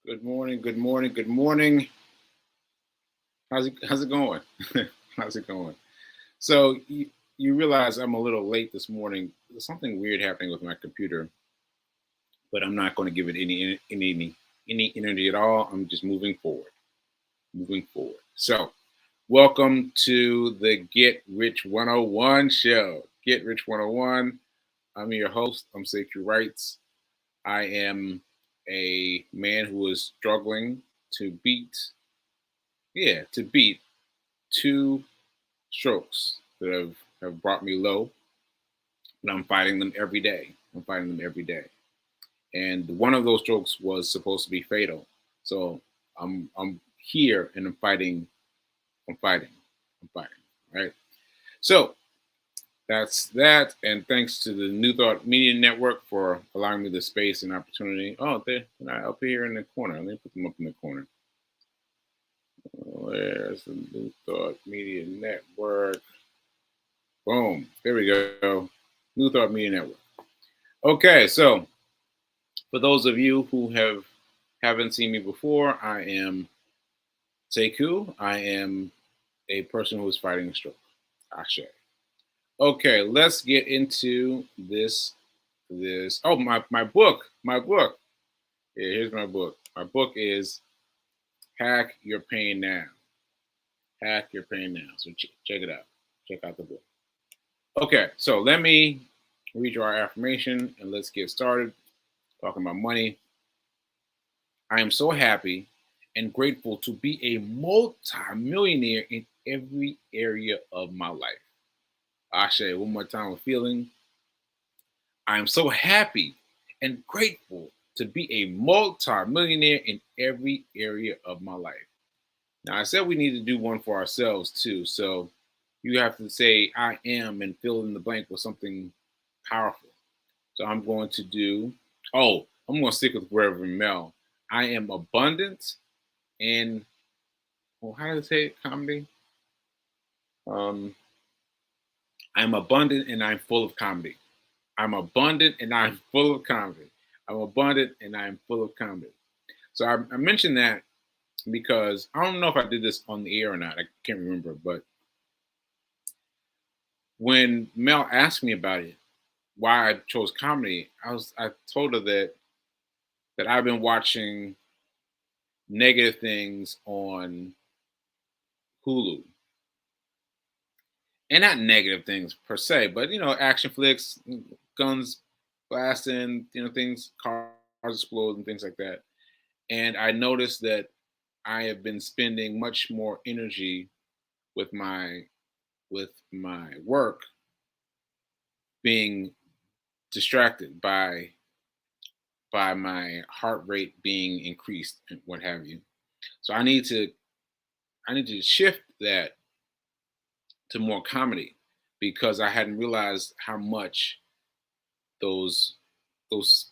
Good morning. Good morning. Good morning. How's it going? How's it going? So you realize I'm a little late this morning. There's something weird happening with my computer, but I'm not going to give it any energy at all. I'm just moving forward. Moving forward. So welcome to the Get Rich 101 show. Get Rich 101. I'm your host. I'm Sacred Rights. I am a man who is struggling to beat two strokes that have brought me low, but I'm fighting them every day. I'm fighting them every day. And one of those strokes was supposed to be fatal. So I'm here and I'm fighting, I'm fighting. Right. So that's that. And thanks to the New Thought Media Network for allowing me the space and opportunity. Oh, they're not up here in the corner. Let me put them up in the corner. Where's the New Thought Media Network? Boom. There we go. New Thought Media Network. Okay, so for those of you who haven't seen me before, I am Sekou. I am a person who is fighting a stroke. Ashe. Okay, let's get into this. Oh, my book. My book. Yeah, here's my book. My book is Hack Your Pain Now. Hack Your Pain Now. So check it out. Check out the book. Okay, so let me read you our affirmation and let's get started talking about money. I am so happy and grateful to be a multi-millionaire in every area of my life. Ashe, one more time with feeling. I am so happy and grateful to be a multi-millionaire in every area of my life. Now, I said we need to do one for ourselves too. So you have to say, I am, and fill in the blank with something powerful. So I'm going to stick with Reverend Mel. I am abundant and, well, how do I say it, comedy? Um, I'm abundant and I'm full of comedy. I'm abundant and I'm full of comedy. I'm abundant and I'm full of comedy. So I mentioned that because I don't know if I did this on the air or not. I can't remember. But when Mel asked me about it, why I chose comedy, I told her that I've been watching negative things on Hulu, and not negative things per se, but action flicks, guns blasting, things, cars explode, and things like that. And I noticed that I have been spending much more energy with my work being distracted by my heart rate being increased and what have you. So I need to shift that to more comedy because I hadn't realized how much those those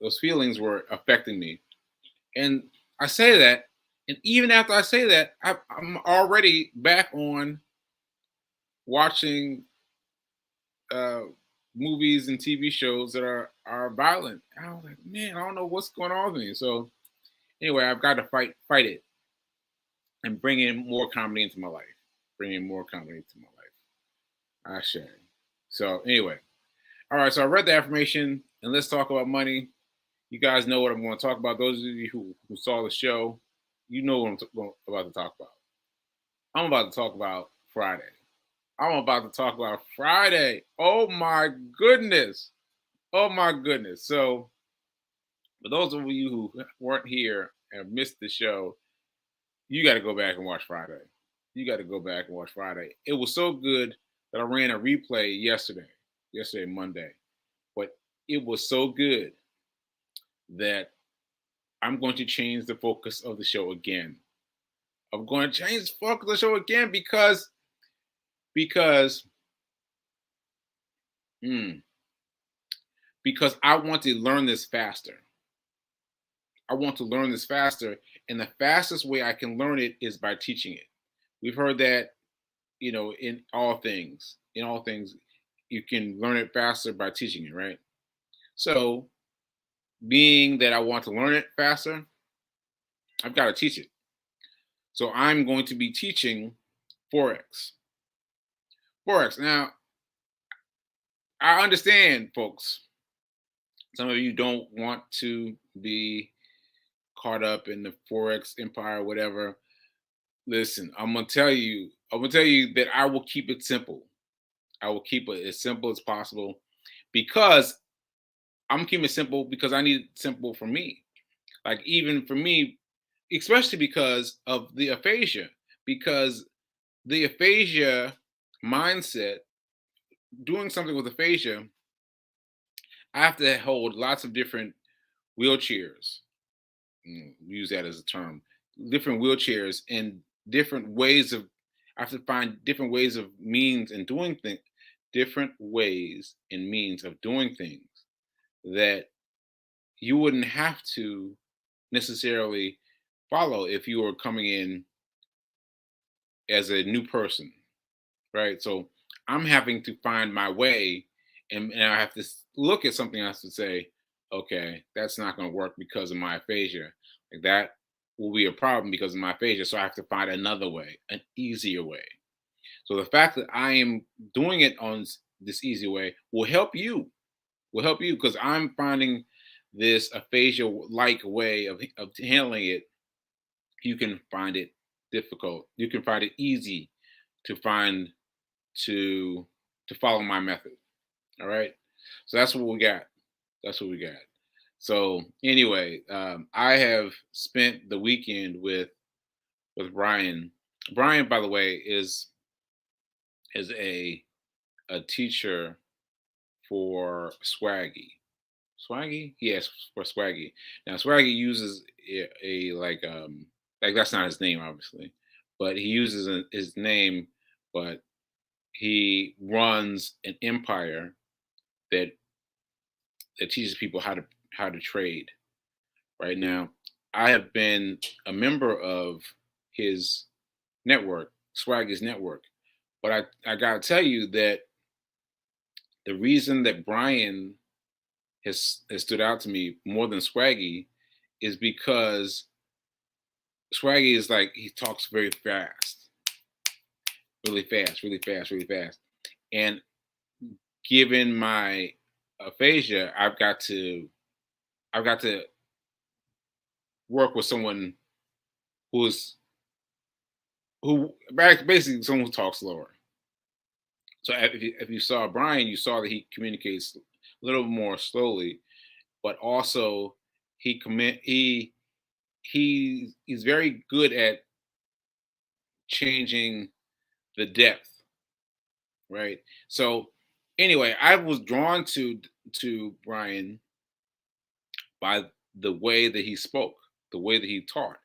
those feelings were affecting me. And I say that, and even after I say that, I'm already back on watching uh, movies and TV shows that are violent. I was like, man, I don't know what's going on with me. So anyway, I've got to fight it and bring in more comedy into my life. Bring in more comedy into my life. I share. So anyway, all right. So I read the affirmation, and let's talk about money. You guys know what I'm going to talk about. Those of you who saw the show, you know what about to talk about. I'm about to talk about Friday. I'm about to talk about Friday. Oh my goodness. Oh my goodness. So, for those of you who weren't here and missed the show, you got to go back and watch Friday. You got to go back and watch Friday. It was so good that I ran a replay yesterday, Monday. But it was so good that I'm going to change the focus of the show again. I'm going to change the focus of the show again because mm, because I want to learn this faster. I want to learn this faster, and the fastest way I can learn it is by teaching it. We've heard that, in all things. In all things, you can learn it faster by teaching it, right? So, being that I want to learn it faster, I've got to teach it. So I'm going to be teaching Forex. Forex. Now, I understand, folks. Some of you don't want to be caught up in the Forex empire, whatever. Listen, I'm gonna tell you that I will keep it simple. I will keep it as simple as possible because I'm keeping it simple because I need it simple for me. Like even for me, especially because of the aphasia, because the aphasia mindset, doing something with aphasia, I have to hold lots of different wheelchairs. Use that as a term. Different wheelchairs and different ways of. I have to find different ways of means and doing things, different ways and means of doing things that you wouldn't have to necessarily follow if you were coming in as a new person, right? So I'm having to find my way, and I have to look at something else to say, okay, that's not going to work because of my aphasia. Like that will be a problem because of my aphasia. So I have to find another way, an easier way. So the fact that I am doing it on this easy way will help you. Will help you because I'm finding this aphasia-like way of handling it. You can find it difficult. You can find it easy to find to to follow my method. All right. So that's what we got. That's what we got. So anyway, I have spent the weekend with Brian. Brian, by the way, is a teacher for Swaggy. Swaggy, yes, for Swaggy. Now Swaggy uses a like that's not his name, obviously, but he uses his name, but he runs an empire that teaches people how to trade. Right now, I have been a member of his network, Swaggy's network, but I gotta tell you that the reason that Brian has stood out to me more than Swaggy is because Swaggy is like he talks very fast, really fast, really fast, really fast, and given my aphasia, I've got to work with someone who's basically someone who talks slower. So if you saw Brian, you saw that he communicates a little more slowly, but also he commit he's very good at changing the depth, right? So anyway, I was drawn to Brian by the way that he spoke, the way that he taught,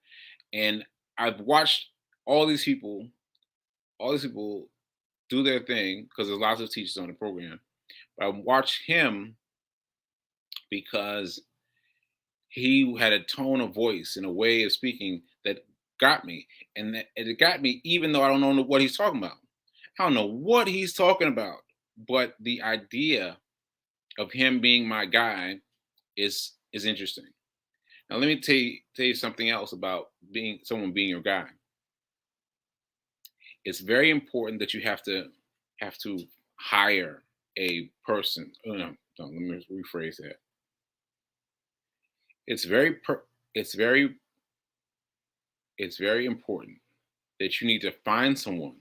and I've watched all these people, all these people do their thing because there's lots of teachers on the program. But I watched him because he had a tone of voice and a way of speaking that got me, and it got me even though I don't know what he's talking about. I don't know what he's talking about, but the idea of him being my guy is interesting. Now let me tell you something else about being someone being your guy. It's very important that you have to hire a person. Oh, no, no, let me rephrase that. It's very it's very it's very important that you need to find someone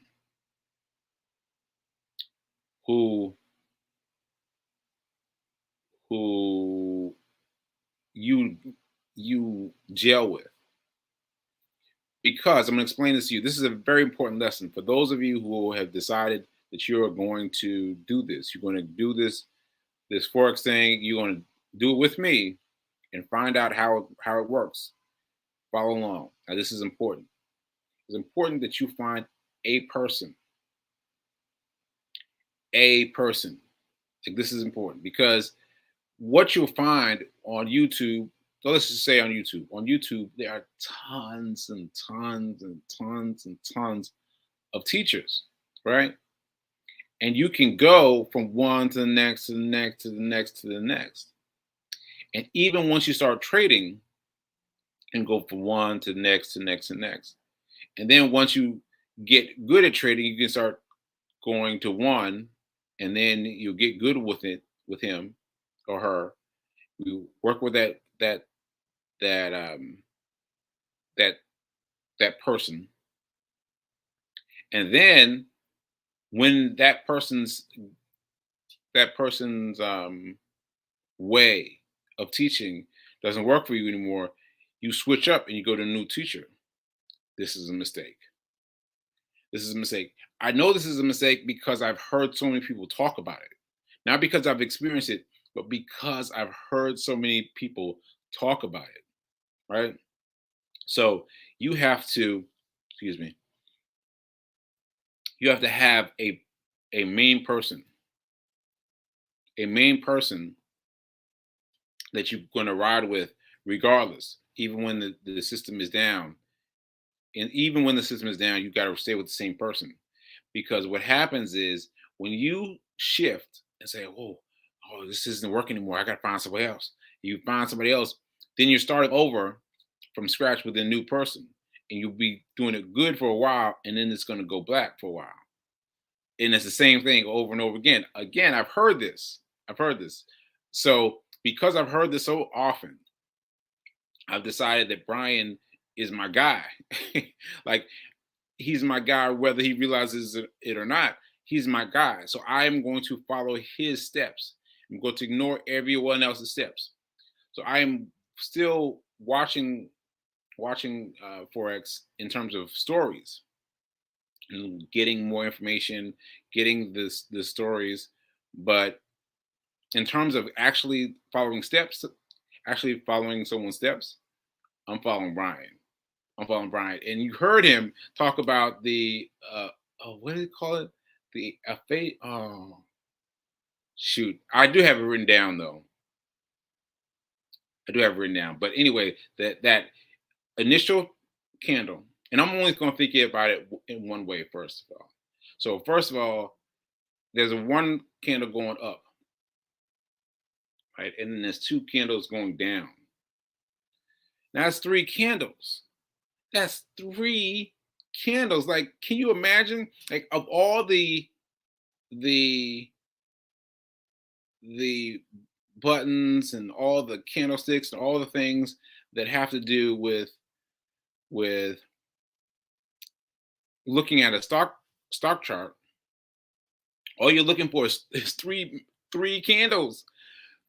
who who you gel with, because I'm going to explain this to you. This is a very important lesson for those of you who have decided that you're going to do this. You're going to do this forex thing. You're going to do it with me and find out how it works. Follow along. Now, this is important. It's important that you find a person. A person. Like this is important because what you'll find on YouTube, so let's just say on YouTube. On YouTube, there are tons and tons and tons and tons of teachers, right? And you can go from one to the next to the next to the next to the next. And even once you start trading, and go from one to the next to next to next. And then once you get good at trading, you can start going to one, and then you'll get good with it with him or her. You work with that that that person, and then when that person's way of teaching doesn't work for you anymore, you switch up and you go to a new teacher. This is a mistake. This is a mistake. I know this is a mistake because I've heard so many people talk about it. Not because I've experienced it, but because I've heard so many people talk about it, right? So you have to, excuse me, you have to have a main person, a main person that you're going to ride with regardless, even when the system is down. And even when the system is down, you got to stay with the same person. Because what happens is when you shift and say, oh, this isn't working anymore. I got to find somebody else. You find somebody else, then you're starting over from scratch with a new person. And you'll be doing it good for a while, and then it's going to go black for a while. And it's the same thing over and over again. Again, I've heard this. I've heard this. So because I've heard this so often, I've decided that Brian is my guy. Like he's my guy, whether he realizes it or not. He's my guy. So I'm going to follow his steps. I'm going to ignore everyone else's steps. So I am still watching forex in terms of stories and getting more information, getting the stories, but in terms of actually following steps, actually following someone's steps, I'm following Brian. I'm following Brian, and you heard him talk about the what do you call it? The fate. Oh shoot, I do have it written down though. I do have it written down, but anyway, that initial candle, and I'm only going to think about it in one way. First of all, so first of all, there's a one candle going up, right, and then there's two candles going down. Now that's three candles. That's three candles. Like, can you imagine? Like, of all the the buttons and all the candlesticks and all the things that have to do with looking at a stock chart, all you're looking for is three candles.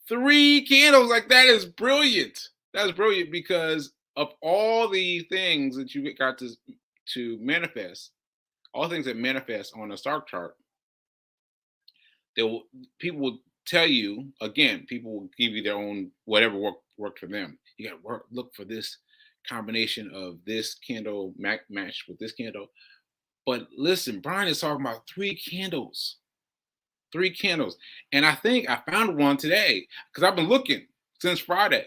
Three candles. Like, that is brilliant. That's brilliant because of all the things that you got to manifest, all things that manifest on a stock chart, they will people will tell you again, people will give you their own whatever worked for them. You got to look for this combination of this candle matched with this candle. But listen, Brian is talking about three candles, and I think I found one today because I've been looking since Friday,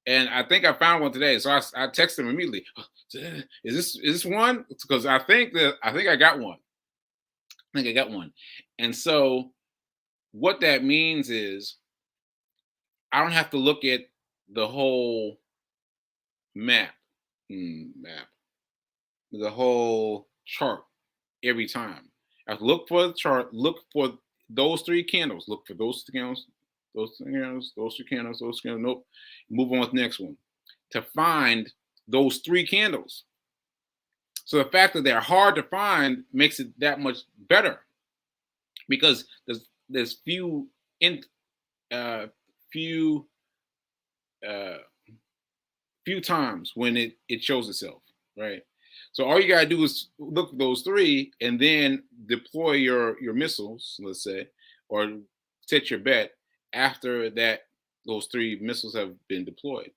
and I think I found one today. So I texted him immediately. Is this one? Because I think I got one. I think I got one, and so what that means is I don't have to look at the whole map, map, the whole chart every time. I have to look for the chart, look for those three candles, look for those candles, those candles, those three candles, those candles. Nope. Move on to the next one to find those three candles. So the fact that they're hard to find makes it that much better because there's uh, few uh, few times when it shows itself, right? So all you gotta do is look at those three and then deploy your missiles, let's say, or set your bet after that those three missiles have been deployed.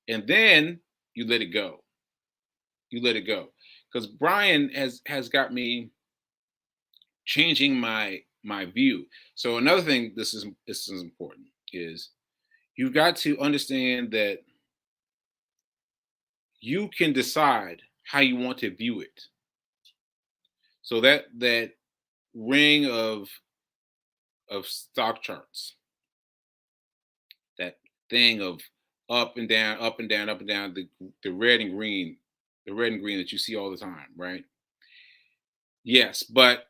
And then you let it go. You let it go. Because Brian has got me changing my view. So another thing this is important is you've got to understand that you can decide how you want to view it. So that ring of stock charts, that thing of up and down, up and down, up and down, the red and green, the red and green that you see all the time, right? Yes, but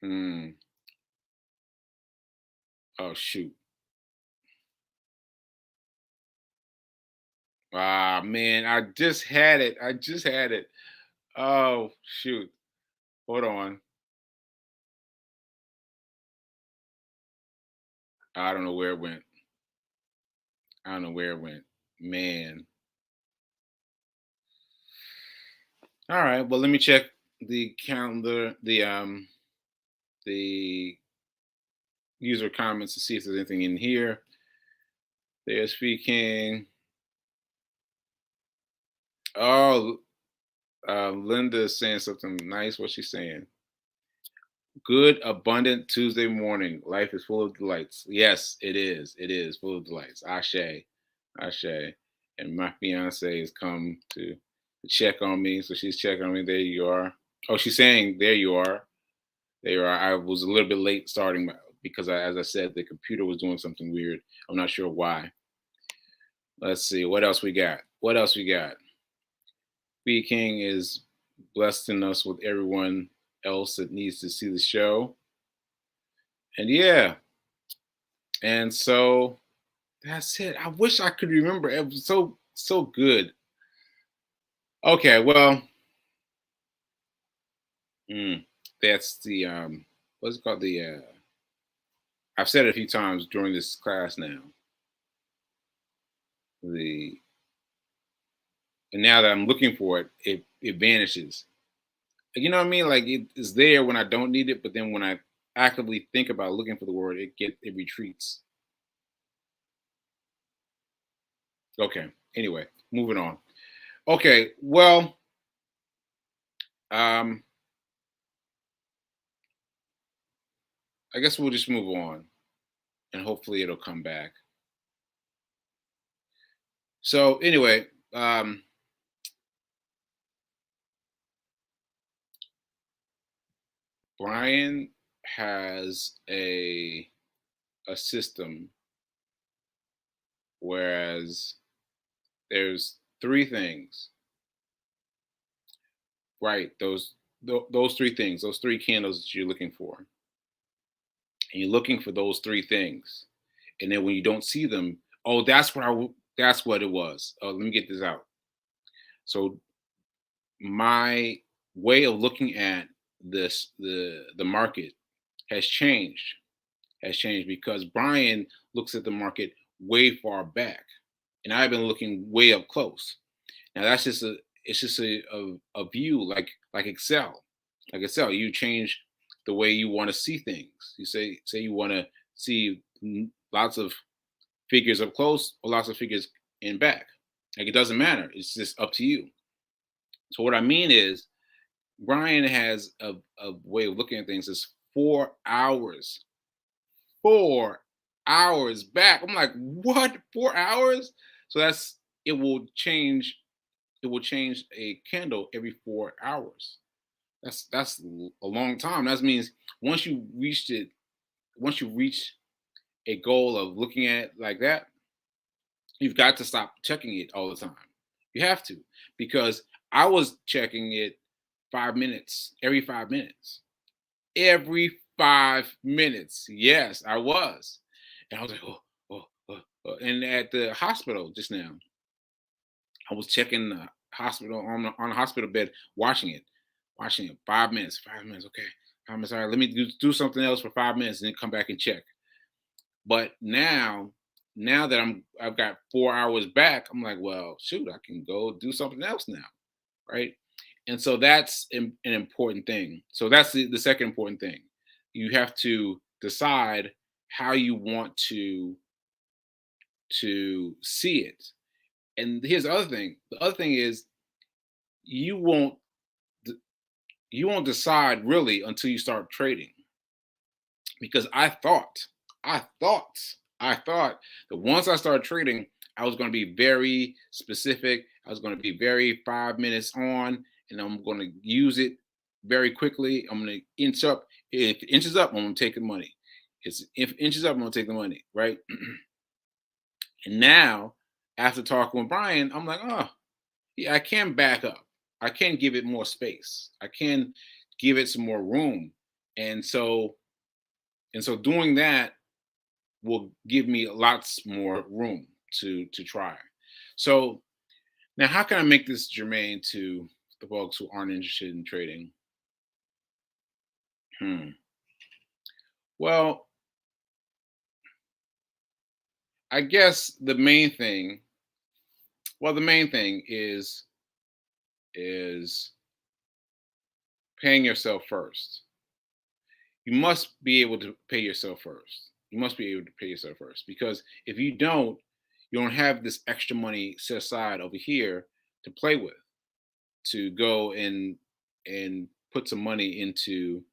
mm, oh shoot. Ah man, I just had it. I just had it. Oh shoot. Hold on. I don't know where it went. I don't know where it went. Man. All right. Well, let me check the calendar, the user comments to see if there's anything in here. They're speaking. Oh, Linda is saying something nice. What's she saying? Good, abundant Tuesday morning. Life is full of delights. Yes, it is. It is full of delights. Ashe, Ashe. And my fiance has come to check on me. So she's checking on me. There you are. Oh, she's saying, there you are. There you are. I was a little bit late starting because, as I said, the computer was doing something weird. I'm not sure why. Let's see. What else we got? What else we got? B King is blessing us with everyone else that needs to see the show. And yeah, and so that's it. I wish I could remember. It was so good. Okay, well, mm, that's the what's it called, the I've said it a few times during this class now. The And now that I'm looking for it, it vanishes. You know what I mean? Like it is there when I don't need it, but then when I actively think about looking for the word, it retreats. Okay. Anyway, moving on. Okay. Well, um, I guess we'll just move on, and hopefully it'll come back. So anyway, Brian has a system, whereas there's three things, right? Those three things, those three candles that you're looking for, and you're looking for those three things, and then when you don't see them, oh, that's what it was. Oh, let me get this out. So my way of looking at the market has changed because Brian looks at the market way far back, and I've been looking way up close. Now that's just a it's just a view like Excel. Like Excel, you change the way you want to see things. You say you want to see lots of figures up close or lots of figures in back. Like it doesn't matter. It's just up to you. So what I mean is Brian has a way of looking at things that's 4 hours. 4 hours back. I'm like, what? 4 hours? So it will change a candle every 4 hours. That's a long time. That means once you reached it, once you reach a goal of looking at it like that, you've got to stop checking it all the time. You have to, because I was checking it 5 minutes, every 5 minutes. Every 5 minutes. Yes, I was. And I was like, And at the hospital just now, I was checking the hospital on the hospital bed, watching it 5 minutes, 5 minutes. Okay, 5 minutes. All right, let me do something else for 5 minutes and then come back and check. But now that I've got 4 hours back, I'm like, well, shoot, I can go do something else now, right? And so that's an important thing. So that's the second important thing. You have to decide how you want to see it. And here's the other thing. The other thing is you won't you won't decide really until you start trading. Because I thought, I thought that once I started trading, I was going to be very specific. I was going to be very 5 minutes on, and I'm going to use it very quickly. I'm going to inch up. If it inches up, I'm going to take the money. If it inches up, I'm going to take the money, right? And now, after talking with Brian, I'm like, oh, yeah, I can back up. I can give it more space. I can give it some more room. And so doing that will give me lots more room to try. So now how can I make this germane to the folks who aren't interested in trading? Hmm. Well, I guess the main thing is paying yourself first. You must be able to pay yourself first. You must be able to pay yourself first because if you don't have this extra money set aside over here to play with, to go and put some money into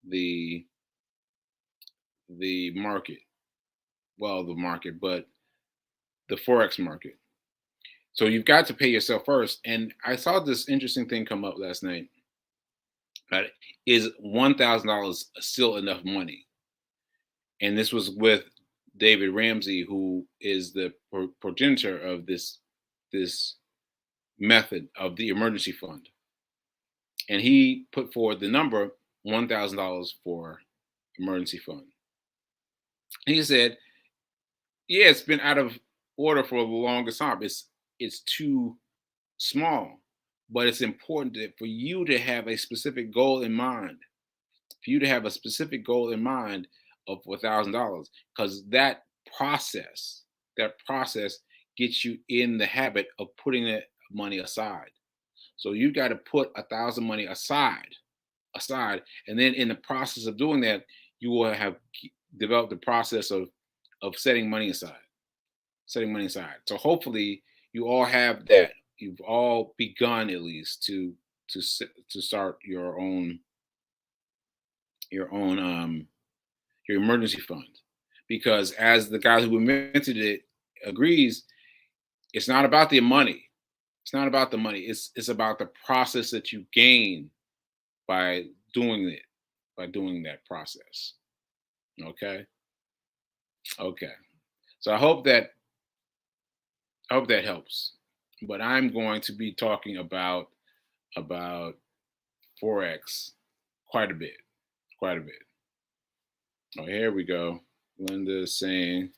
the the market. Well, the market, but the forex market. So you've got to pay yourself first. And I saw this interesting thing come up last night. Right? Is $1,000 still enough money? And this was with David Ramsey, who is the progenitor of this method of the emergency fund, and he put forward the number $1,000 for emergency fund. And he said, "Yeah, it's been out of order for the longest time. It's too small, but it's important for you to have a specific goal in mind. For you to have a specific goal in mind of $1,000, because that process gets you in the habit of putting that money aside. So you got to put 1,000 money aside, and then in the process of doing that, you will have developed the process of setting money aside. So hopefully, you all have that. You've all begun at least to start your own your emergency fund, because as the guy who invented it agrees, it's not about the money. It's not about the money. It's about the process that you gain by doing it, by doing that process. Okay. Okay. So I hope that helps. But I'm going to be talking about forex quite a bit, quite a bit. Oh, here we go. Linda is saying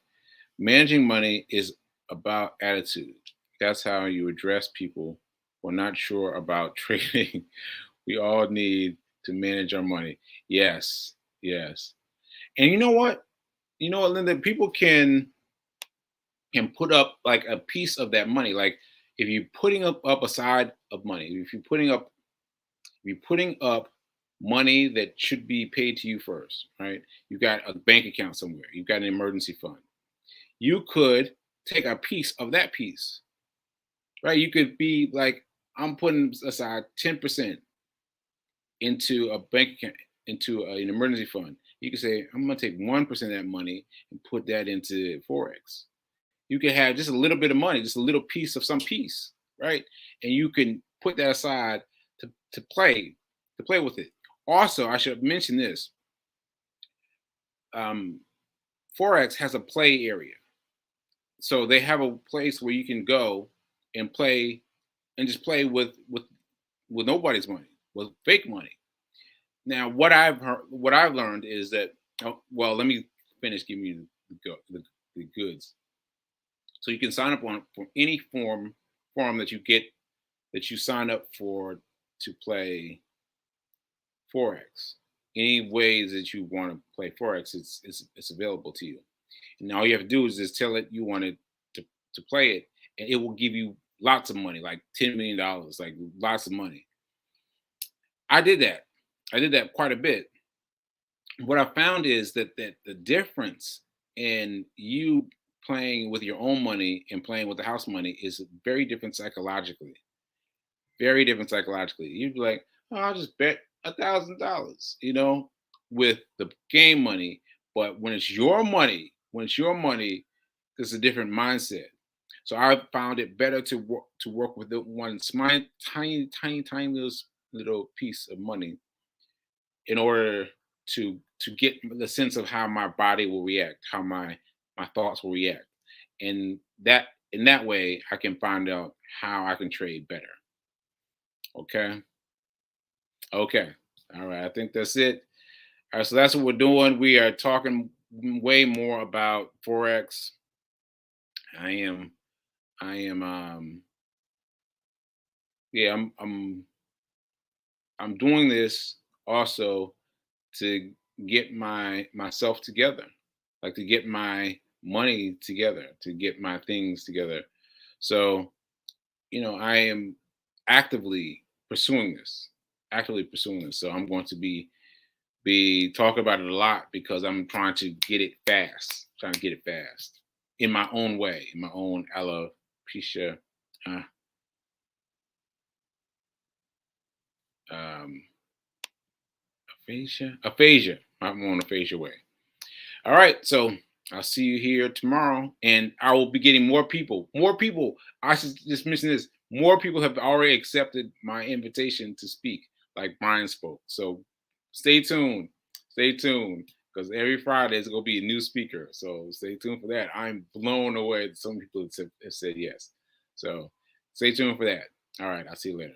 managing money is about attitude. That's how you address people who are not sure about trading. We all need to manage our money. Yes, yes. And you know what? You know what, Linda? People can put up like a piece of that money. Like if you're putting up a side of money, if you're putting up money that should be paid to you first, right? You've got a bank account somewhere. You've got an emergency fund. You could take a piece of that piece, right? You could be like, I'm putting aside 10% into a bank account, into an emergency fund. You could say, I'm going to take 1% of that money and put that into forex. You can have just a little bit of money, just a little piece of some piece, right? And you can put that aside to play with it. Also, I should mention this: um, forex has a play area, so they have a place where you can go and play and just play with nobody's money, with fake money. Now, what I've learned is that. Oh, well, let me finish giving you the goods. So you can sign up on for any form that you get that you sign up for to play forex. Any ways that you want to play forex, it's available to you. And all you have to do is just tell it you wanted to play it, and it will give you lots of money, like $10 million, like lots of money. I did that. I did that quite a bit. What I found is that the difference in you playing with your own money and playing with the house money is very different psychologically. Very different psychologically. You'd be like, oh, I'll just bet $1,000, with the game money. But when it's your money, there's a different mindset. So I found it better to work with the one tiny, tiny little piece of money in order to get the sense of how my body will react, how my thoughts will react. and that in that way I can find out how I can trade better. Okay. Okay. All right. I think that's it. All right. So that's what we're doing. We are talking way more about Forex. I am, yeah, I'm doing this also to get myself together, like to get my money together, to get my things together. So, I am actively pursuing this, actively pursuing this. So I'm going to be talking about it a lot because I'm trying to get it fast, trying to get it fast in my own way, in my own alopecia, uh, um, aphasia, my own aphasia way. All right, so I'll see you here tomorrow, and I will be getting more people. More people. I should just mention this. More people have already accepted my invitation to speak, like Brian spoke. So stay tuned. Stay tuned, because every Friday is going to be a new speaker. So stay tuned for that. I'm blown away that some people have said yes. So stay tuned for that. All right, I'll see you later.